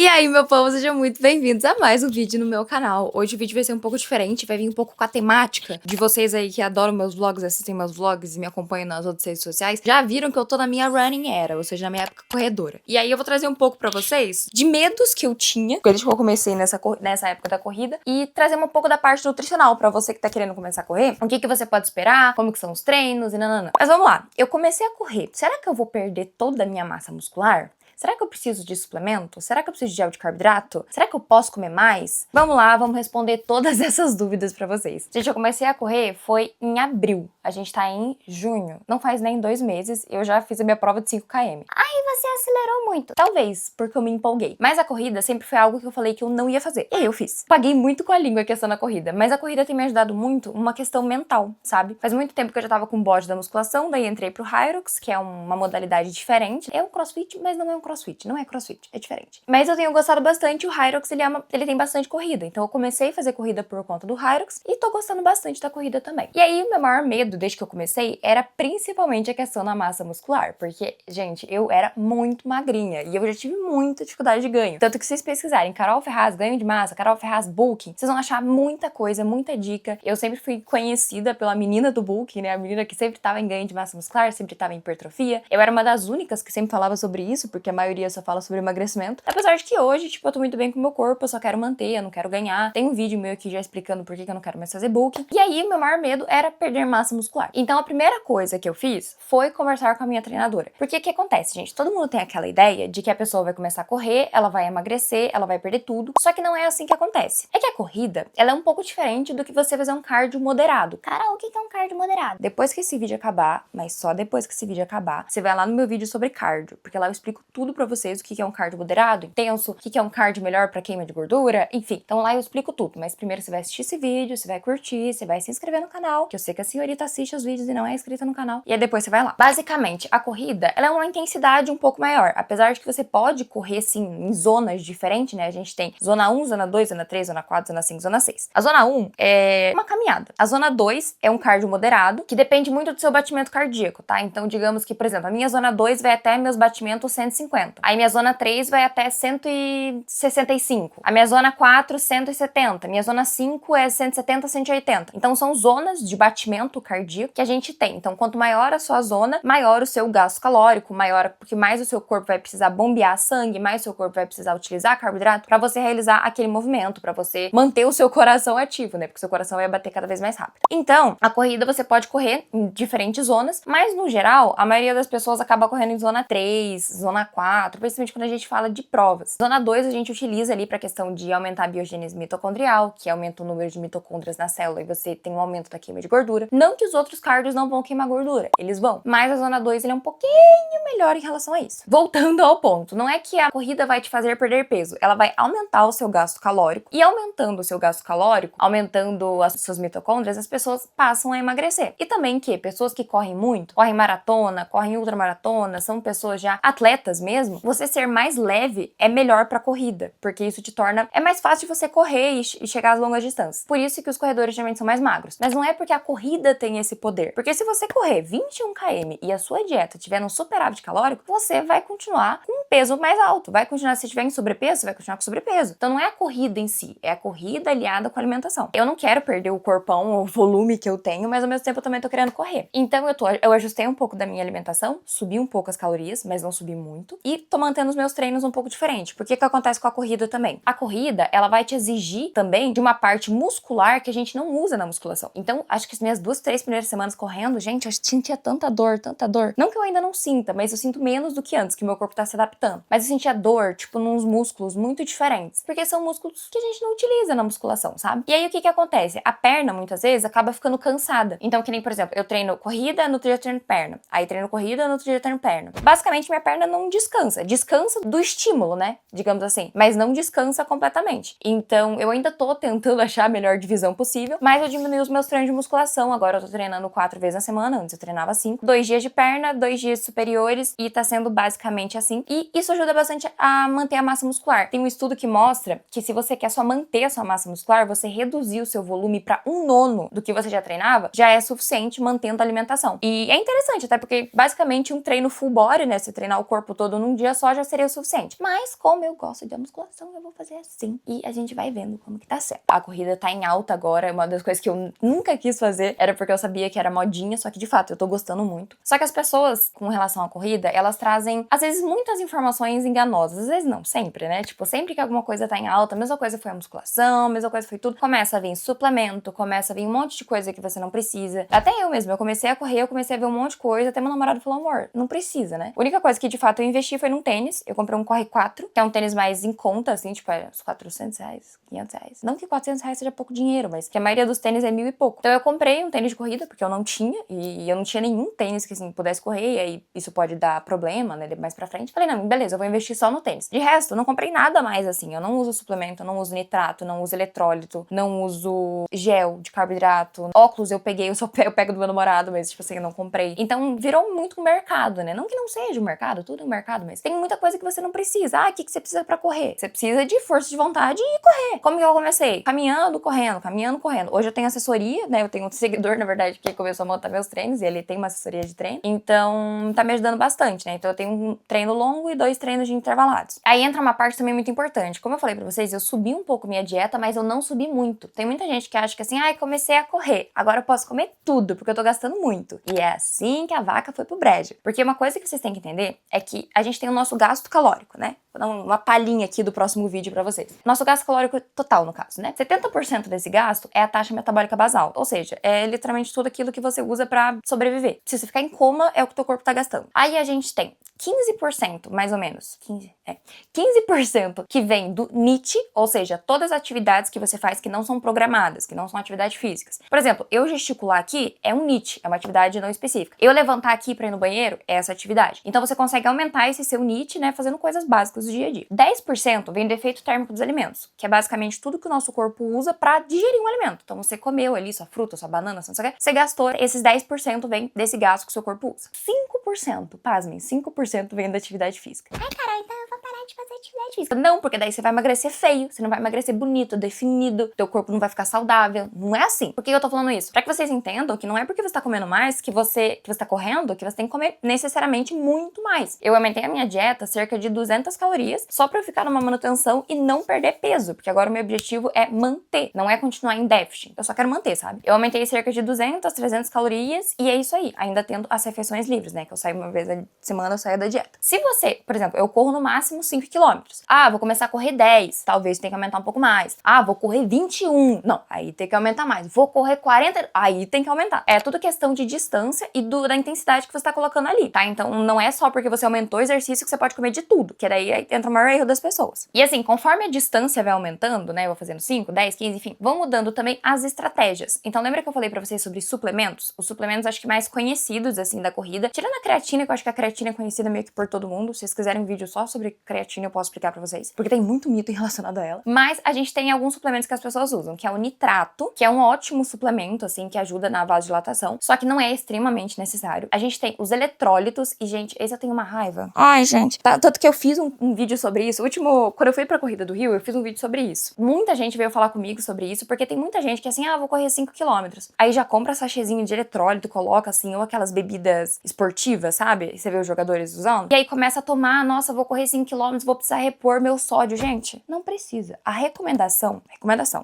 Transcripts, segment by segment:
E aí, meu povo, sejam muito bem-vindos a mais um vídeo no meu canal. Hoje o vídeo vai ser um pouco diferente, vai vir um pouco com a temática de vocês aí que adoram meus vlogs, assistem meus vlogs e me acompanham nas outras redes sociais. Já viram que eu tô na minha running era, ou seja, na minha época corredora. E aí eu vou trazer um pouco pra vocês de medos que eu tinha, desde que eu comecei nessa época da corrida, e trazer um pouco da parte nutricional pra você que tá querendo começar a correr. O que que você pode esperar, como que são os treinos e nananã. Mas vamos lá, eu comecei a correr. Será que eu vou perder toda a minha massa muscular? Será que eu preciso de suplemento? Será que eu preciso de gel de carboidrato? Será que eu posso comer mais? Vamos lá, vamos responder todas essas dúvidas pra vocês. Gente, eu comecei a correr foi em abril. A gente tá em junho. Não faz nem 2 meses, eu já fiz a minha prova de 5 km. Aí você acelerou muito. Talvez, porque eu me empolguei. Mas a corrida sempre foi algo que eu falei que eu não ia fazer. E aí eu fiz. Paguei muito com a língua a questão da corrida, mas a corrida tem me ajudado muito uma questão mental, sabe? Faz muito tempo que eu já tava com o bode da musculação, daí entrei pro Hyrox, que é uma modalidade diferente. É um crossfit, mas não é um crossfit, não é crossfit, é diferente. Mas eu tenho gostado bastante, o Hyrox ele tem bastante corrida, então eu comecei a fazer corrida por conta do Hyrox e tô gostando bastante da corrida também. E aí o meu maior medo desde que eu comecei era principalmente a questão da massa muscular, porque, gente, eu era muito magrinha e eu já tive muita dificuldade de ganho. Tanto que se vocês pesquisarem Carol Ferraz ganho de massa, Carol Ferraz bulking, vocês vão achar muita coisa, muita dica. Eu sempre fui conhecida pela menina do bulking, né, a menina que sempre tava em ganho de massa muscular, sempre tava em hipertrofia. Eu era uma das únicas que sempre falava sobre isso, porque a maioria só fala sobre emagrecimento. Apesar de que hoje, tipo, eu tô muito bem com o meu corpo, eu só quero manter, eu não quero ganhar. Tem um vídeo meu aqui já explicando por que eu não quero mais fazer bulking. E aí, o meu maior medo era perder massa muscular. Então, a primeira coisa que eu fiz foi conversar com a minha treinadora. Porque o que acontece, gente? Todo mundo tem aquela ideia de que a pessoa vai começar a correr, ela vai emagrecer, ela vai perder tudo. Só que não é assim que acontece. É que a corrida, ela é um pouco diferente do que você fazer um cardio moderado. Carol, o que é um cardio moderado? Depois que esse vídeo acabar, mas só depois que esse vídeo acabar, você vai lá no meu vídeo sobre cardio, porque lá eu explico tudo pra vocês o que é um cardio moderado, intenso, o que é um cardio melhor pra queima de gordura, enfim. Então lá eu explico tudo, mas primeiro você vai assistir esse vídeo, você vai curtir, você vai se inscrever no canal, que eu sei que a senhorita assiste os vídeos e não é inscrita no canal, e aí depois você vai lá. Basicamente, a corrida, ela é uma intensidade um pouco maior, apesar de que você pode correr, sim, em zonas diferentes, né? A gente tem zona 1, zona 2, zona 3, zona 4, zona 5, zona 6. A zona 1 é uma caminhada. A zona 2 é um cardio moderado, que depende muito do seu batimento cardíaco, tá? Então, digamos que, por exemplo, a minha zona 2 vai até meus batimentos 150. Aí minha zona 3 vai até 165. A minha zona 4, 170. Minha zona 5 é 170, 180. Então são zonas de batimento cardíaco que a gente tem. Então quanto maior a sua zona, maior o seu gasto calórico, maior, porque mais o seu corpo vai precisar bombear sangue, mais o seu corpo vai precisar utilizar carboidrato para você realizar aquele movimento, para você manter o seu coração ativo, né? Porque o seu coração vai bater cada vez mais rápido. Então, a corrida você pode correr em diferentes zonas, mas no geral, a maioria das pessoas acaba correndo em zona 3, zona 4, principalmente quando a gente fala de provas. Zona 2 a gente utiliza ali para questão de aumentar a biogênese mitocondrial, que aumenta o número de mitocôndrias na célula e você tem um aumento da queima de gordura. Não que os outros cardios não vão queimar gordura, eles vão, mas a zona 2 ele é um pouquinho melhor em relação a isso. Voltando ao ponto, não é que a corrida vai te fazer perder peso, ela vai aumentar o seu gasto calórico e aumentando o seu gasto calórico, aumentando as suas mitocôndrias, as pessoas passam a emagrecer. E também que pessoas que correm muito, correm maratona, correm ultramaratona, são pessoas já atletas mesmo, você ser mais leve é melhor pra corrida, porque isso te torna... É mais fácil de você correr e chegar às longas distâncias. Por isso que os corredores geralmente são mais magros. Mas não é porque a corrida tem esse poder. Porque se você correr 21 km e a sua dieta tiver um superávit calórico, você vai continuar com um peso mais alto. Vai continuar, se estiver em sobrepeso, você vai continuar com sobrepeso. Então não é a corrida em si, é a corrida aliada com a alimentação. Eu não quero perder o corpão, o volume que eu tenho, mas ao mesmo tempo eu também tô querendo correr. Então eu ajustei um pouco da minha alimentação, subi um pouco as calorias, mas não subi muito. E tô mantendo os meus treinos um pouco diferente. Porque o que acontece com a corrida também? A corrida, ela vai te exigir também de uma parte muscular que a gente não usa na musculação. Então, acho que as minhas 2, 3 primeiras semanas correndo, gente, eu sentia tanta dor, tanta dor. Não que eu ainda não sinta, mas eu sinto menos do que antes, que meu corpo tá se adaptando. Mas eu sentia dor, tipo, nos músculos muito diferentes. Porque são músculos que a gente não utiliza na musculação, sabe? E aí, o que que acontece? A perna, muitas vezes, acaba ficando cansada. Então, que nem, por exemplo, eu treino corrida, no outro dia eu treino perna. Aí treino corrida, no outro dia eu treino perna. Basicamente, minha perna não descansa. Descansa do estímulo, né? Digamos assim. Mas não descansa completamente. Então, eu ainda tô tentando achar a melhor divisão possível, mas eu diminui os meus treinos de musculação. Agora eu tô treinando 4 vezes na semana, antes eu treinava 5. 2 dias de perna, 2 dias superiores, e tá sendo basicamente assim. E isso ajuda bastante a manter a massa muscular. Tem um estudo que mostra que se você quer só manter a sua massa muscular, você reduzir o seu volume pra 1/9 do que você já treinava, já é suficiente mantendo a alimentação. E é interessante, até porque basicamente um treino full body, né? Você treinar o corpo todo todo num dia só já seria o suficiente. Mas como eu gosto de musculação, eu vou fazer assim. E a gente vai vendo como que tá certo. A corrida tá em alta agora, uma das coisas que eu nunca quis fazer era porque eu sabia que era modinha, só que de fato eu tô gostando muito. Só que as pessoas, com relação à corrida, elas trazem, às vezes, muitas informações enganosas. Às vezes não, sempre, né? Tipo, sempre que alguma coisa tá em alta, a mesma coisa foi a musculação, a mesma coisa foi tudo. Começa a vir suplemento, começa a vir um monte de coisa que você não precisa. Até eu mesma, eu comecei a correr, eu comecei a ver um monte de coisa, até meu namorado falou, amor, não precisa, né? A única coisa que de fato eu investi foi num tênis. Eu comprei um Corre 4, que é um tênis mais em conta, assim, tipo, é uns 400 reais, 500 reais. Não que 400 reais seja pouco dinheiro, mas que a maioria dos tênis é 1.000 e pouco. Então eu comprei um tênis de corrida, porque eu não tinha, e eu não tinha nenhum tênis que, assim, pudesse correr, e aí isso pode dar problema, né, mais pra frente. Falei, não, beleza, eu vou investir só no tênis. De resto, eu não comprei nada mais, assim, eu não uso suplemento, eu não uso nitrato, não uso eletrólito, não uso gel de carboidrato. Óculos eu peguei, eu pego do meu namorado, mas, tipo assim, eu não comprei. Então, virou muito um mercado, né? Não que não seja um mercado, tudo é um mercado, mas tem muita coisa que você não precisa. Ah, o que você precisa pra correr? Você precisa de força de vontade e correr. Como que eu comecei? Caminhando, correndo, caminhando, correndo. Hoje eu tenho assessoria, né? Eu tenho um seguidor, na verdade, que começou a montar meus treinos, e ele tem uma assessoria de treino. Então, tá me ajudando bastante, né? Então, eu tenho um treino longo e 2 treinos de intervalados. Aí entra uma parte também muito importante. Como eu falei pra vocês, eu subi um pouco minha dieta, mas eu não subi muito. Tem muita gente que acha que assim, ai, comecei a correr, agora eu posso comer tudo, porque eu tô gastando muito. E é assim que a vaca foi pro brejo. Porque uma coisa que vocês têm que entender é que a gente tem o nosso gasto calórico, né? Vou dar uma palhinha aqui do próximo vídeo pra vocês. Nosso gasto calórico total, no caso, né? 70% desse gasto é a taxa metabólica basal. Ou seja, é literalmente tudo aquilo que você usa pra sobreviver. Se você ficar em coma, é o que o teu corpo tá gastando. Aí a gente tem 15%, mais ou menos, 15% que vem do NEAT, ou seja, todas as atividades que você faz que não são programadas, que não são atividades físicas. Por exemplo, eu gesticular aqui é um NEAT, é uma atividade não específica. Eu levantar aqui pra ir no banheiro é essa atividade. Então você consegue aumentar esse seu NEAT, né, fazendo coisas básicas do dia a dia. 10% vem do efeito térmico dos alimentos, que é basicamente tudo que o nosso corpo usa pra digerir um alimento. Então você comeu ali sua fruta, sua banana, não sei o que, você gastou, esses 10% vem desse gasto que o seu corpo usa. 5%, pasmem, 5% vem da atividade física. Ai, caralho, então eu vou parar de fazer atividade física. Não, porque daí você vai emagrecer feio, você não vai emagrecer bonito, definido, teu corpo não vai ficar saudável. Não é assim. Por que eu tô falando isso? Pra que vocês entendam que não é porque você tá comendo mais que você tá correndo, que você tem que comer necessariamente muito mais. Eu aumentei a minha dieta cerca de 200 calorias só pra eu ficar numa manutenção e não perder peso, porque agora o meu objetivo é manter, não é continuar em déficit. Eu só quero manter, sabe? Eu aumentei cerca de 200, 300 calorias e é isso aí, ainda tendo as refeições livres, né? Que eu saio uma vez a semana, eu saio da dieta. Se você, por exemplo, eu corro no máximo 5 km. Ah, vou começar a correr 10. Talvez tenha que aumentar um pouco mais. Ah, vou correr 21. Não, aí tem que aumentar mais. Vou correr 40. Aí tem que aumentar. É tudo questão de distância e da intensidade que você tá colocando ali, tá? Então não é só porque você aumentou o exercício que você pode comer de tudo, que daí entra o maior erro das pessoas. E assim, conforme a distância vai aumentando, né? Eu vou fazendo 5, 10, 15, enfim, vão mudando também as estratégias. Então lembra que eu falei pra vocês sobre suplementos? Os suplementos acho que mais conhecidos, assim, da corrida. Tirando a creatina, que eu acho que a creatina é conhecida meio que por todo mundo. Se vocês quiserem um vídeo só sobre creatina, eu posso explicar pra vocês. Porque tem muito mito relacionado a ela. Mas a gente tem alguns suplementos que as pessoas usam, que é o nitrato, que é um ótimo suplemento, assim, que ajuda na vasodilatação. Só que não é extremamente necessário. A gente tem os eletrólitos e, gente, esse eu tenho uma raiva. Ai, gente. Tanto que eu fiz um vídeo sobre isso. Quando eu fui pra Corrida do Rio, eu fiz um vídeo sobre isso. Muita gente veio falar comigo sobre isso, porque tem muita gente que assim, ah, vou correr 5 km. Aí já compra sachêzinho de eletrólito, coloca assim, ou aquelas bebidas esportivas, sabe? Você vê os jogadores usando. E aí começa a tomar, nossa, vou correr 5 km, vou precisar repor meu sódio. Gente, não precisa. A recomendação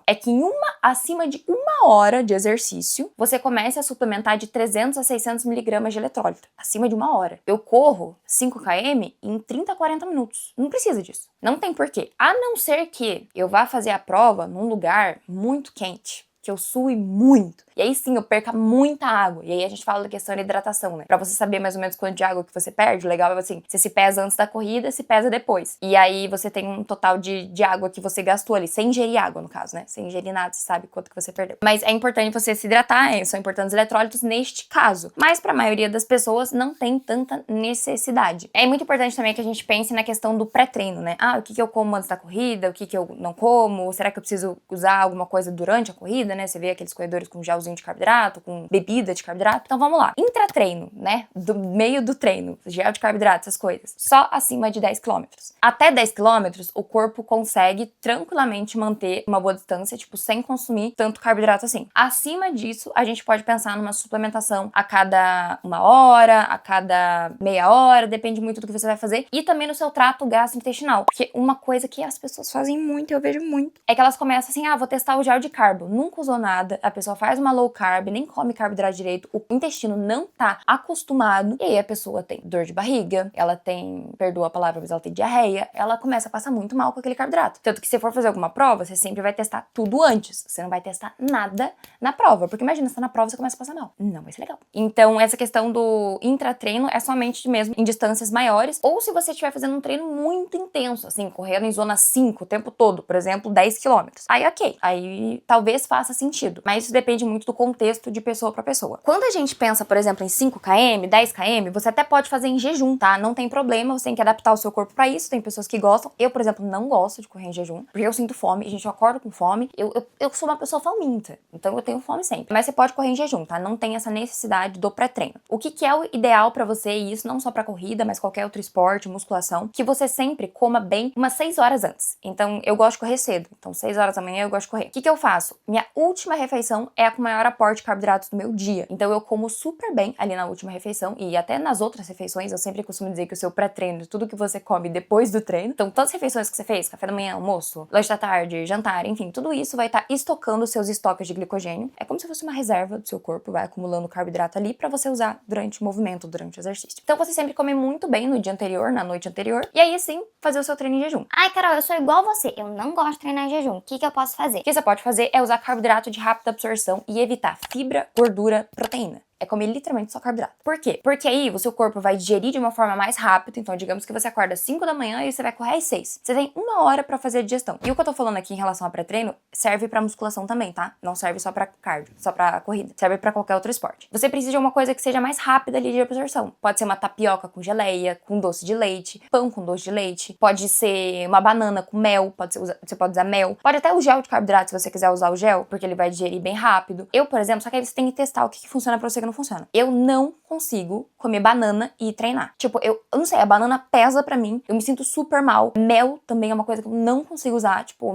é que acima de 1 hora de exercício, você comece a suplementar de 300 a 600 miligramas de eletrólito. Acima de 1 hora. Eu corro 5 km em 30 a 40 minutos. Não precisa disso. Não tem porquê. A não ser que eu vá fazer a prova num lugar muito quente, que eu sue muito. E aí sim, eu perca muita água. E aí a gente fala da questão da hidratação, né? Pra você saber mais ou menos quanto de água que você perde, o legal é assim, você se pesa antes da corrida, se pesa depois. E aí você tem um total de água que você gastou ali, sem ingerir água, no caso, né? Sem ingerir nada, você sabe quanto que você perdeu. Mas é importante você se hidratar, são importantes os eletrólitos neste caso. Mas pra maioria das pessoas não tem tanta necessidade. É muito importante também que a gente pense na questão do pré-treino, né? Ah, o que eu como antes da corrida, o que eu não como, será que eu preciso usar alguma coisa durante a corrida? corrida, né? Você vê aqueles corredores com gelzinho de carboidrato, com bebida de carboidrato. Então vamos lá. Intratreino, né? Do meio do treino, gel de carboidrato, essas coisas. Só acima de 10 quilômetros. Até 10 quilômetros, o corpo consegue tranquilamente manter uma boa distância, tipo, sem consumir tanto carboidrato assim. Acima disso, a gente pode pensar numa suplementação a cada 1 hora, a cada meia hora, depende muito do que você vai fazer. E também no seu trato gastrointestinal. Porque uma coisa que as pessoas fazem muito, eu vejo muito, é que elas começam assim, vou testar o gel de carbo. Nunca usou nada, a pessoa faz uma low carb, nem come carboidrato direito, o intestino não tá acostumado, e aí a pessoa tem dor de barriga, ela tem, perdoa a palavra, mas ela tem diarreia, ela começa a passar muito mal com aquele carboidrato. Tanto que se for fazer alguma prova, você sempre vai testar tudo antes. Você não vai testar nada na prova, porque imagina, você tá na prova e você começa a passar mal. Não vai ser legal. Então, essa questão do intratreino é somente mesmo em distâncias maiores, ou se você estiver fazendo um treino muito intenso, assim, correndo em zona 5 o tempo todo, por exemplo, 10 quilômetros. Aí, ok. Aí, talvez faça sentido. Mas isso depende muito do contexto de pessoa pra pessoa. Quando a gente pensa, por exemplo, em 5 km, 10 km, você até pode fazer em jejum, tá? Não tem problema, você tem que adaptar o seu corpo pra isso. Tem pessoas que gostam. Eu, por exemplo, não gosto de correr em jejum, porque eu sinto fome. Gente, eu acordo com fome. Eu sou uma pessoa faminta, então eu tenho fome sempre. Mas você pode correr em jejum, tá? Não tem essa necessidade do pré-treino. O que é o ideal pra você, e isso não só pra corrida, mas qualquer outro esporte, musculação, que você sempre coma bem umas 6 horas antes. Então, eu gosto de correr cedo. Então, 6 horas da manhã eu gosto de correr. O que eu faço? Minha última refeição é a com maior aporte de carboidratos do meu dia. Então, eu como super bem ali na última refeição, e até nas outras refeições, eu sempre costumo dizer que o seu pré-treino, tudo que você come depois do treino, então todas as refeições que você fez, café da manhã, almoço, lanche da tarde, jantar, enfim, tudo isso vai estar estocando os seus estoques de glicogênio. É como se fosse uma reserva do seu corpo, vai acumulando carboidrato ali pra você usar durante o movimento, durante o exercício. Então, você sempre come muito bem no dia anterior, na noite anterior, e aí sim, fazer o seu treino em jejum. Ai, Carol, eu sou igual você. Eu não gosto de treinar em jejum. O que eu posso fazer? O que você pode fazer é usar carboidrato de rápida absorção e evitar fibra, gordura, proteína. É comer literalmente só carboidrato. Por quê? Porque aí o seu corpo vai digerir de uma forma mais rápida. Então, digamos que você acorda às 5 da manhã e você vai correr às 6. Você tem 1 hora pra fazer a digestão. E o que eu tô falando aqui em relação a pré-treino serve pra musculação também, tá? Não serve só pra cardio, só pra corrida. Serve pra qualquer outro esporte. Você precisa de uma coisa que seja mais rápida ali de absorção. Pode ser uma tapioca com geleia, com doce de leite, pão com doce de leite. Pode ser uma banana com mel, você pode usar mel. Pode até o gel de carboidrato, se você quiser usar o gel, porque ele vai digerir bem rápido. Eu, por exemplo, só que aí você tem que testar o que funciona pra você e o que não funciona. Eu não consigo comer banana e treinar. Tipo, eu não sei, a banana pesa pra mim, eu me sinto super mal. Mel também é uma coisa que eu não consigo usar, tipo,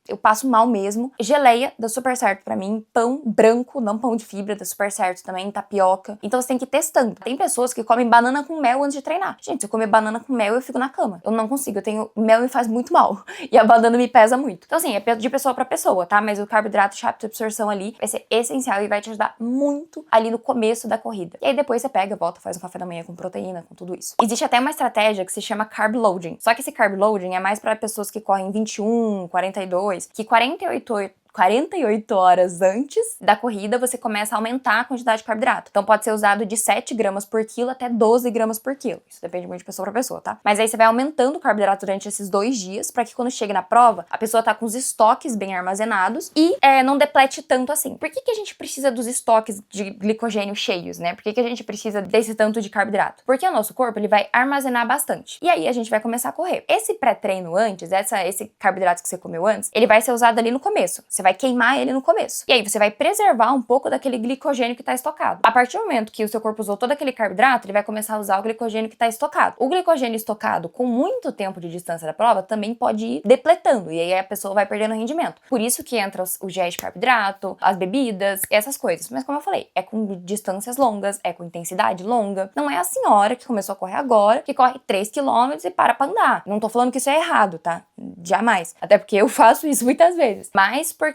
eu passo mal mesmo. Geleia dá super certo pra mim. Pão branco, não pão de fibra, dá super certo também. Tapioca. Então você tem que ir testando. Tem pessoas que comem banana com mel antes de treinar. Gente, se eu comer banana com mel, eu fico na cama. Eu não consigo. Mel me faz muito mal. E a banana me pesa muito. Então, assim, é de pessoa pra pessoa, tá? Mas o carboidrato de rápida absorção ali vai ser essencial e vai te ajudar muito ali no começo da corrida. E aí depois você pega, volta, faz um café da manhã com proteína, com tudo isso. Existe até uma estratégia que se chama carb loading. Só que esse carb loading é mais pra pessoas que correm 21, 42, que 48 horas antes da corrida, você começa a aumentar a quantidade de carboidrato. Então pode ser usado de 7 gramas por quilo até 12 gramas por quilo. Isso depende muito de pessoa pra pessoa, tá? Mas aí você vai aumentando o carboidrato durante esses 2 dias, pra que quando chega na prova, a pessoa tá com os estoques bem armazenados e não deplete tanto assim. Por que a gente precisa dos estoques de glicogênio cheios, né? Por que a gente precisa desse tanto de carboidrato? Porque o nosso corpo, ele vai armazenar bastante. E aí a gente vai começar a correr. Esse pré-treino antes, esse carboidrato que você comeu antes, ele vai ser usado ali no começo. Você vai queimar ele no começo. E aí você vai preservar um pouco daquele glicogênio que está estocado. A partir do momento que o seu corpo usou todo aquele carboidrato, ele vai começar a usar o glicogênio que está estocado. O glicogênio estocado com muito tempo de distância da prova também pode ir depletando. E aí a pessoa vai perdendo rendimento. Por isso que entra os géis de carboidrato, as bebidas, essas coisas. Mas como eu falei, é com distâncias longas, é com intensidade longa. Não é a senhora que começou a correr agora, que corre 3 quilômetros e para pra andar. Não tô falando que isso é errado, tá? Jamais. Até porque eu faço isso muitas vezes. Mas porque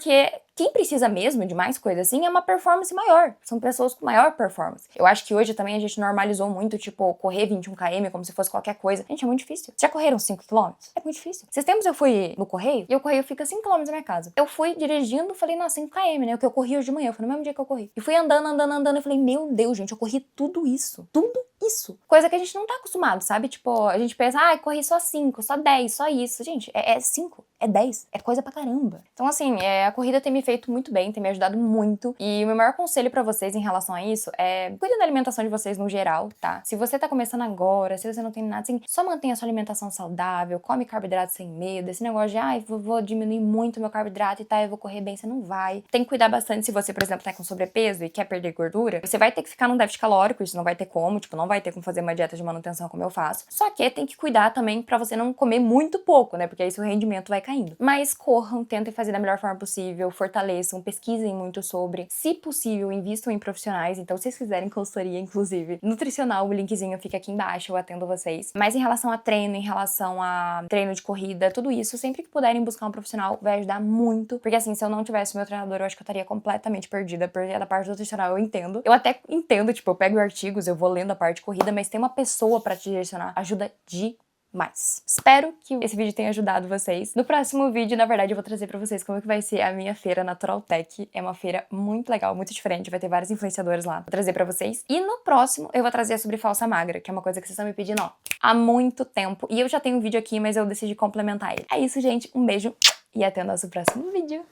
quem precisa mesmo de mais coisa assim é uma performance maior. São pessoas com maior performance. Eu acho que hoje também a gente normalizou muito, tipo, correr 21 km como se fosse qualquer coisa. Gente, é muito difícil. Já correram 5 km? É muito difícil. Esses tempos eu fui no correio e o correio fica 5 km da minha casa. Eu fui dirigindo, falei, nossa, 5 km, né? O que eu corri hoje de manhã. Foi no mesmo dia que eu corri. E fui andando e falei, meu Deus, gente, eu corri tudo isso. Tudo isso. Coisa que a gente não tá acostumado, sabe? Tipo, a gente pensa, corri só 5, só 10, só isso. Gente, é 5, é 10, é coisa pra caramba. Então, assim, a corrida tem me feito muito bem, tem me ajudado muito. E o meu maior conselho pra vocês em relação a isso é cuidem da alimentação de vocês no geral, tá? Se você tá começando agora, se você não tem nada assim, só mantenha a sua alimentação saudável, come carboidrato sem medo. Esse negócio de, vou diminuir muito meu carboidrato e tá, eu vou correr bem, você não vai. Tem que cuidar bastante se você, por exemplo, tá com sobrepeso e quer perder gordura. Você vai ter que ficar num déficit calórico, isso não vai ter como, tipo, não vai ter como fazer uma dieta de manutenção como eu faço. Só que tem que cuidar também pra você não comer muito pouco, né? Porque aí seu rendimento vai caindo. Mas corram, tentem fazer da melhor forma possível, fortaleçam, pesquisem muito sobre. Se possível, invistam em profissionais. Então, se vocês quiserem consultoria, inclusive, nutricional, o linkzinho fica aqui embaixo, eu atendo vocês. Mas em relação a treino, em relação a treino de corrida, tudo isso, sempre que puderem buscar um profissional, vai ajudar muito. Porque assim, se eu não tivesse o meu treinador, eu acho que eu estaria completamente perdida, porque da parte nutricional eu entendo. Eu até entendo, tipo, eu pego artigos, eu vou lendo a parte de corrida, mas tem uma pessoa pra te direcionar, ajuda demais. Espero que esse vídeo tenha ajudado vocês. No próximo vídeo, na verdade, eu vou trazer pra vocês como que vai ser a minha feira Natural Tech. É uma feira muito legal, muito diferente, vai ter vários influenciadores lá. Vou trazer pra vocês. E no próximo, eu vou trazer sobre falsa magra, que é uma coisa que vocês estão me pedindo, ó, há muito tempo. E eu já tenho um vídeo aqui, mas eu decidi complementar ele. É isso, gente. Um beijo e até o nosso próximo vídeo.